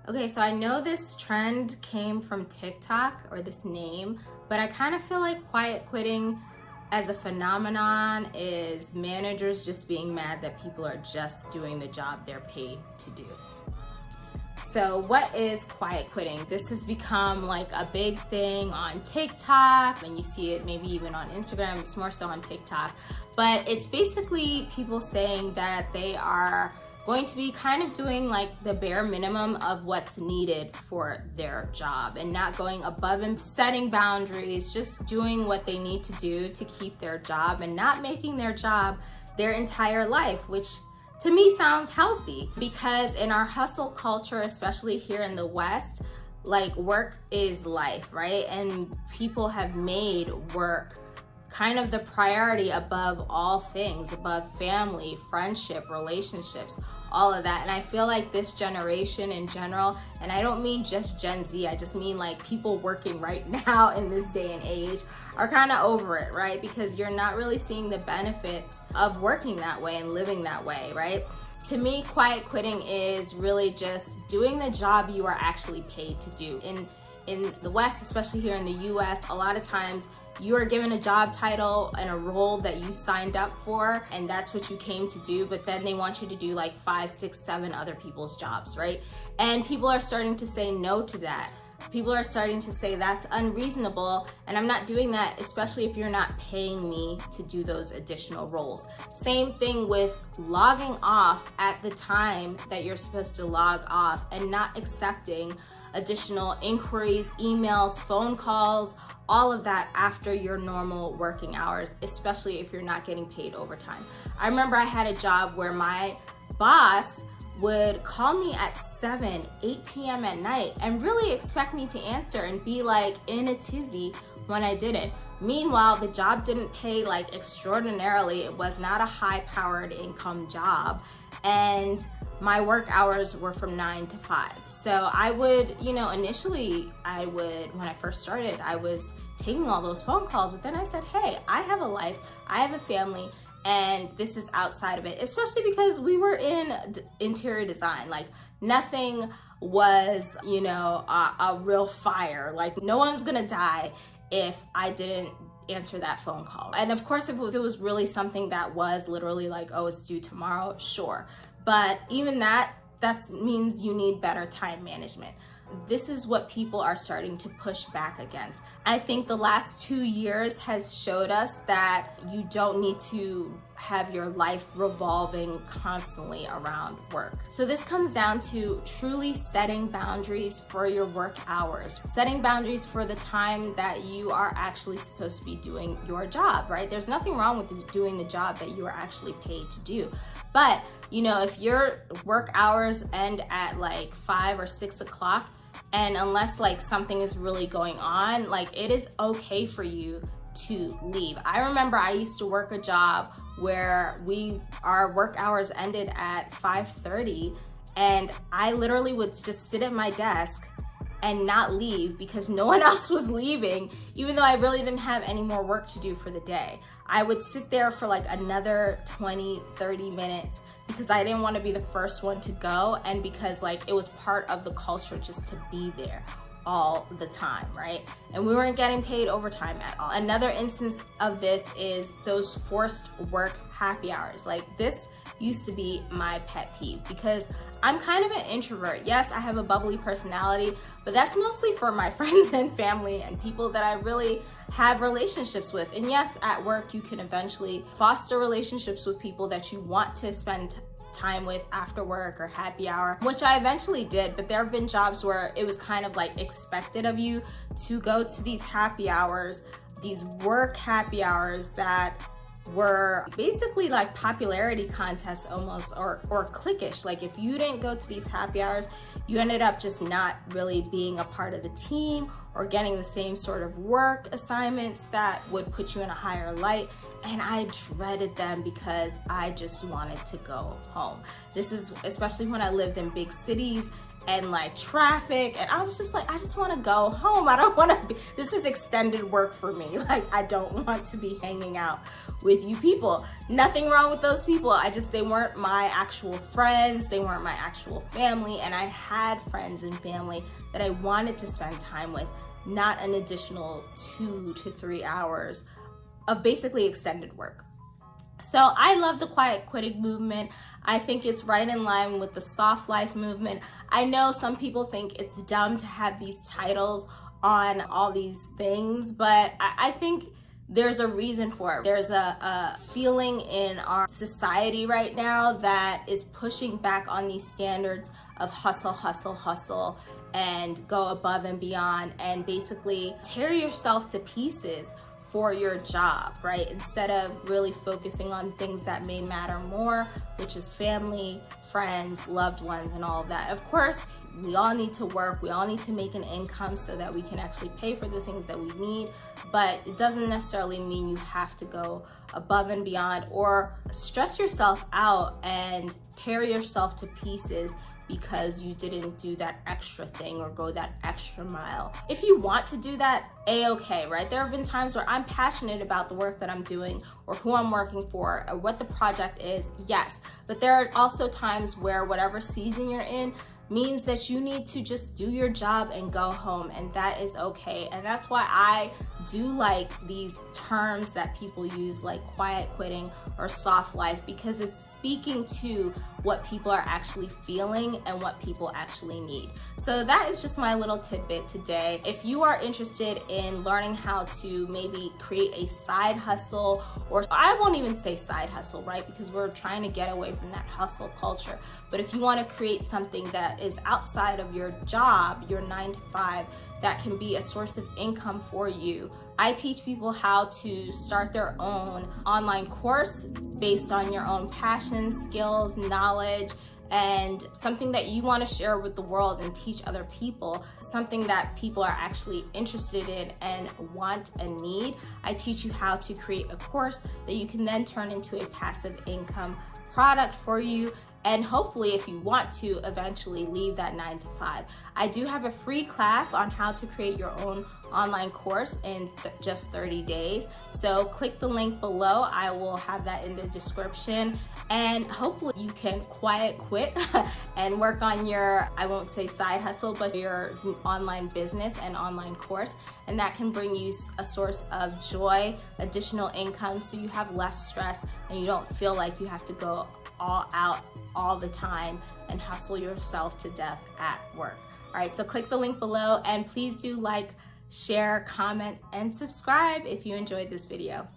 Okay, so I know this trend came from TikTok, or this name, but I kind of feel like quiet quitting as a phenomenon is managers just being mad that people are just doing the job they're paid to do. So what is quiet quitting? This has become like a big thing on TikTok, and you see it maybe even on Instagram. It's more so on TikTok, but it's basically people saying that they are going to be kind of doing like the bare minimum of what's needed for their job and not going above and setting boundaries, just doing what they need to do to keep their job and not making their job their entire life, which to me sounds healthy, because in our hustle culture, especially here in the West, like work is life, right? And people have made work kind of the priority above all things, above family, friendship, relationships, all of that. And I feel like this generation in general, and I don't mean just Gen Z, I just mean like people working right now in this day and age, are kind of over it, right? Because you're not really seeing the benefits of working that way and living that way, right? To me, quiet quitting is really just doing the job you are actually paid to do. In the West, especially here in the US, a lot of times you are given a job title and a role that you signed up for, and that's what you came to do, but then they want you to do like 5, 6, 7 other people's jobs, right? And people are starting to say no to that. People are starting to say that's unreasonable, and I'm not doing that, especially if you're not paying me to do those additional roles. Same thing with logging off at the time that you're supposed to log off and not accepting additional inquiries, emails, phone calls, all of that after your normal working hours, especially if you're not getting paid overtime. I remember I had a job where my boss would call me at 7, 8 p.m. at night and really expect me to answer and be like in a tizzy when I didn't. Meanwhile, the job didn't pay like extraordinarily. It was not a high-powered income job, and my work hours were from 9 to 5. So I would, initially when I first started, I was taking all those phone calls, but then I said, hey, I have a life, I have a family, and this is outside of it, especially because we were in interior design. Like nothing was, a real fire. Like no one's gonna die if I didn't answer that phone call. And of course, if it was really something that was literally like, oh, it's due tomorrow, sure. But even that means you need better time management. This is what people are starting to push back against. I think the last 2 years has showed us that you don't need to have your life revolving constantly around work. So this comes down to truly setting boundaries for your work hours, setting boundaries for the time that you are actually supposed to be doing your job, right? There's nothing wrong with doing the job that you are actually paid to do. But, if your work hours end at like 5 or 6 o'clock, and unless like something is really going on, like it is okay for you to leave. I remember I used to work a job where our work hours ended at 5:30, and I literally would just sit at my desk and not leave because no one else was leaving, even though I really didn't have any more work to do for the day. I would sit there for like another 20, 30 minutes because I didn't want to be the first one to go, and because like it was part of the culture just to be there all the time, right? And we weren't getting paid overtime at all. Another instance of this is those forced work happy hours. Like this used to be my pet peeve because I'm kind of an introvert. Yes, I have a bubbly personality, but that's mostly for my friends and family and people that I really have relationships with. And yes, at work, you can eventually foster relationships with people that you want to spend time with after work or happy hour, which I eventually did, but there have been jobs where it was kind of like expected of you to go to these happy hours, these work happy hours that were basically like popularity contests almost, or cliquish. Like if you didn't go to these happy hours, you ended up just not really being a part of the team, or getting the same sort of work assignments that would put you in a higher light. And I dreaded them because I just wanted to go home. This is especially when I lived in big cities and like traffic, and I was just like, I just want to go home. I don't want to be, this is extended work for me. Like, I don't want to be hanging out with you people. Nothing wrong with those people. They weren't my actual friends. They weren't my actual family. And I had friends and family that I wanted to spend time with, not an additional 2 to 3 hours of basically extended work. So I love the quiet quitting movement. I think it's right in line with the soft life movement. I know some people think it's dumb to have these titles on all these things, but I think there's a reason for it. There's a feeling in our society right now that is pushing back on these standards of hustle, hustle, hustle, and go above and beyond, and basically tear yourself to pieces for your job, right? Instead of really focusing on things that may matter more, which is family, friends, loved ones, and all of that. Of course, we all need to work, we all need to make an income so that we can actually pay for the things that we need, but it doesn't necessarily mean you have to go above and beyond or stress yourself out and tear yourself to pieces because you didn't do that extra thing or go that extra mile. If you want to do that, A-okay, right? There have been times where I'm passionate about the work that I'm doing or who I'm working for or what the project is, yes. But there are also times where whatever season you're in means that you need to just do your job and go home, and that is okay. And that's why I do like these terms that people use, like quiet quitting or soft life, because it's speaking to what people are actually feeling and what people actually need. So that is just my little tidbit today. If you are interested in learning how to maybe create a side hustle, or I won't even say side hustle, right? Because we're trying to get away from that hustle culture. But if you want to create something that is outside of your job, your 9 to 5, that can be a source of income for you, I teach people how to start their own online course based on your own passions, skills, knowledge, and something that you want to share with the world and teach other people, something that people are actually interested in and want and need. I teach you how to create a course that you can then turn into a passive income product for you, and hopefully, if you want to, eventually leave that 9 to 5. I do have a free class on how to create your own online course in just 30 days. So click the link below. I will have that in the description. And hopefully you can quiet quit and work on your, I won't say side hustle, but your online business and online course. And that can bring you a source of joy, additional income, so you have less stress and you don't feel like you have to go all out all the time and hustle yourself to death at work. All right, so click the link below, and please do like, share, comment, and subscribe if you enjoyed this video.